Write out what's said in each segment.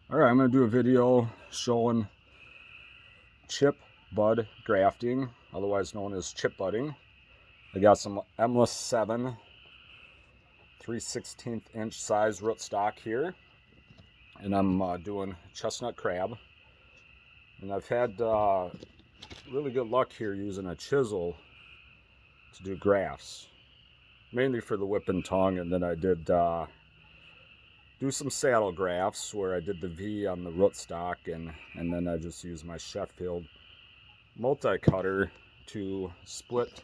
Alright, I'm going to do a video showing chip bud grafting, otherwise known as chip budding. I got some Emless 7 3/16 inch size rootstock here, and I'm doing chestnut crab. And I've had really good luck here using a chisel to do grafts, mainly for the whip and tongue, and then I did do some saddle grafts where I did the V on the rootstock, and then I just used my Sheffield multi-cutter to split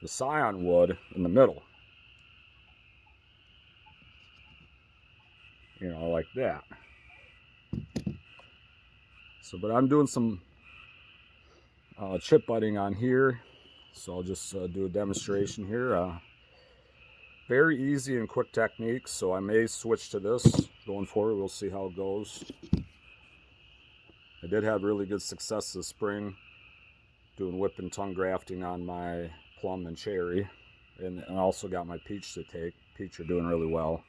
the scion wood in the middle, you know, like that. So, but I'm doing some chip budding on here, so I'll just do a demonstration here. Very easy and quick technique, so I may switch to this going forward. We'll see how it goes. I did have really good success this spring doing whip and tongue grafting on my plum and cherry, and I also got my peach to take. Peach are doing really well,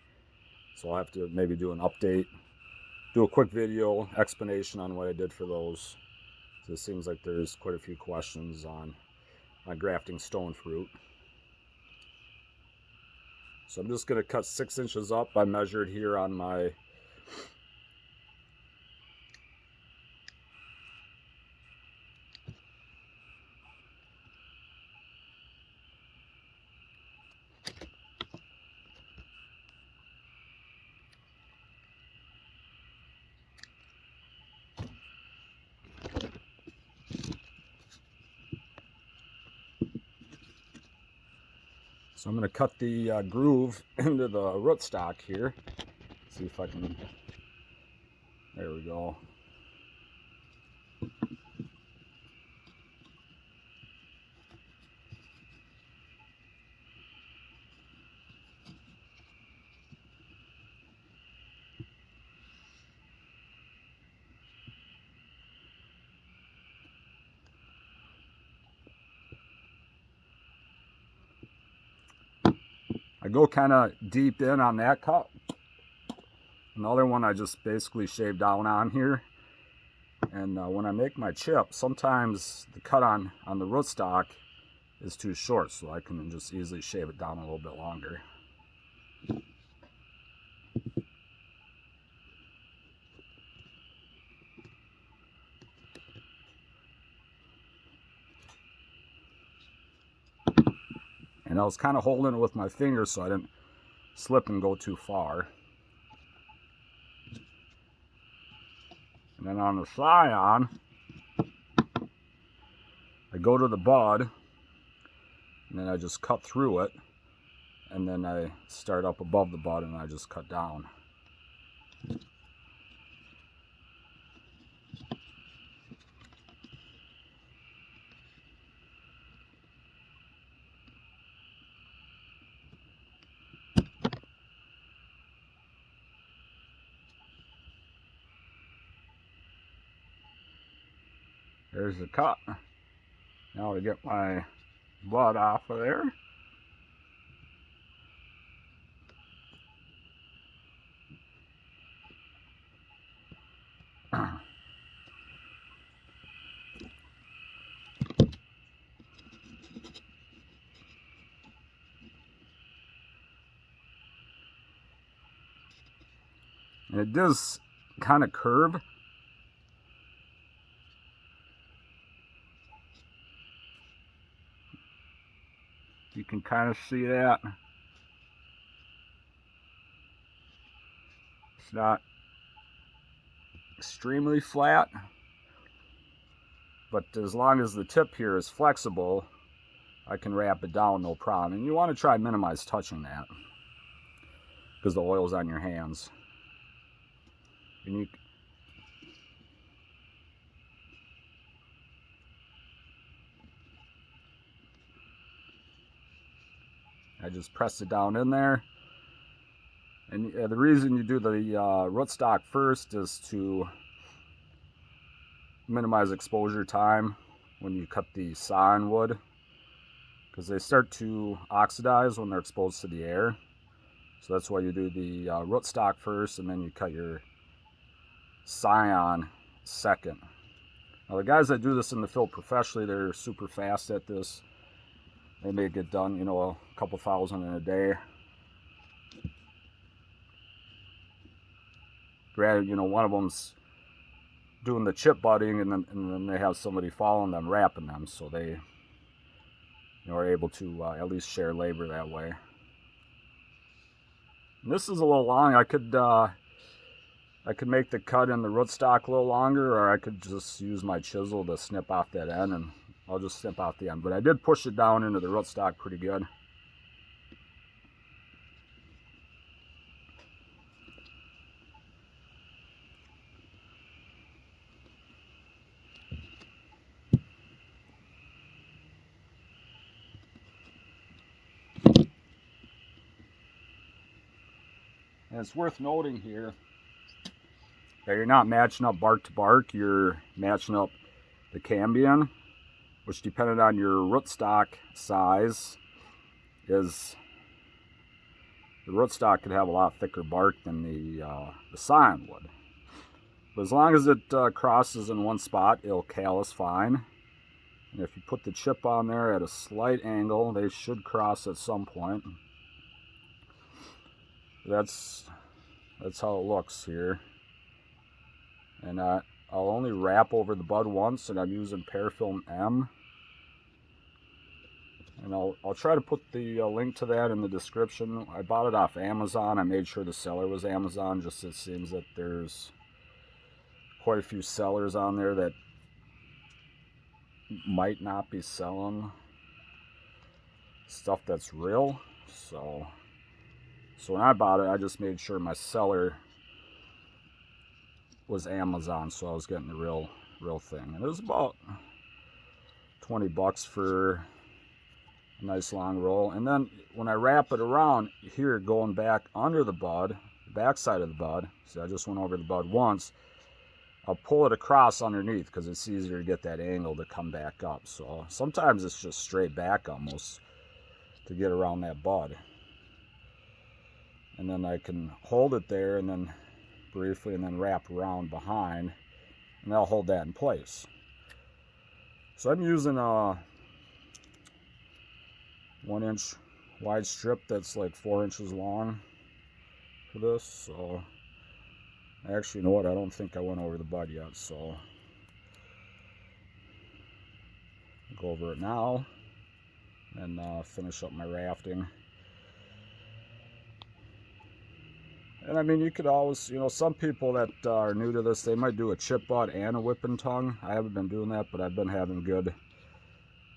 so I'll have to maybe do an update, do a quick video explanation on what I did for those. So it seems like there's quite a few questions on my grafting stone fruit. So I'm just going to cut 6 inches up. I measured here on my So I'm going to cut the groove into the rootstock here. See if I can, there we go. I go kind of deep in on that cut. Another one I just basically shave down on here. And when I make my chip, sometimes the cut on the rootstock is too short, so I can just easily shave it down a little bit longer. And I was kind of holding it with my fingers so I didn't slip and go too far. And then on the scion, I go to the bud, and then I just cut through it, and then I start up above the bud and I just cut down. There's the cut. Now to get my bud off of there. And it does kind of curve. You can kind of see that. It's not extremely flat, but as long as the tip here is flexible, I can wrap it down no problem. And you want to try and minimize touching that because the oil's on your hands. And I just press it down in there. And the reason you do the rootstock first is to minimize exposure time when you cut the scion wood, because they start to oxidize when they're exposed to the air. So that's why you do the rootstock first, and then you cut your scion second. Now the guys that do this in the field professionally, they're super fast at this. They may get done, you know, a couple thousand in a day. Granted, you know, one of them's doing the chip budding, and then they have somebody following them, wrapping them, so they, you know, are able to at least share labor that way. And this is a little long. I could make the cut in the rootstock a little longer, or I could just use my chisel to snip off that end, and I'll just snip off the end. But I did push it down into the rootstock pretty good. And it's worth noting here that you're not matching up bark to bark, you're matching up the cambium, which depending on your rootstock size, is the rootstock could have a lot thicker bark than the scion would. But as long as it crosses in one spot, it'll callus fine. And if you put the chip on there at a slight angle, they should cross at some point. That's how it looks here. And I'll only wrap over the bud once, and I'm using Parafilm M. And I'll try to put the link to that in the description. I bought it off Amazon. I made sure the seller was Amazon. Just it seems that there's quite a few sellers on there that might not be selling stuff that's real. So when I bought it, I just made sure my seller was Amazon, so I was getting the real thing. And it was about 20 bucks for a nice long roll. And then when I wrap it around here, going back under the bud, the back side of the bud, see, I just went over the bud once, I'll pull it across underneath because it's easier to get that angle to come back up. So sometimes it's just straight back almost to get around that bud. And then I can hold it there and then briefly, and then wrap around behind, and that'll hold that in place. So I'm using a 1-inch wide strip that's like 4 inches long for this. So actually, you know what, I don't think I went over the bud yet, so I'll go over it now and finish up my rafting. And I mean, you could always, you know, some people that are new to this, they might do a chip bud and a whipping tongue. I haven't been doing that, but I've been having good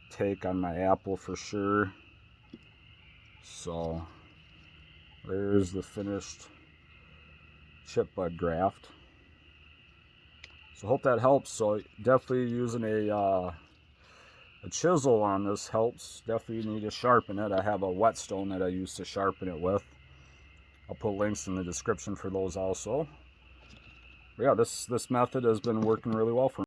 take on my apple for sure. So there's the finished chip bud graft. So hope that helps. So definitely using a chisel on this helps. Definitely need to sharpen it. I have a whetstone that I use to sharpen it with. I'll put links in the description for those also. But yeah, this method has been working really well for me.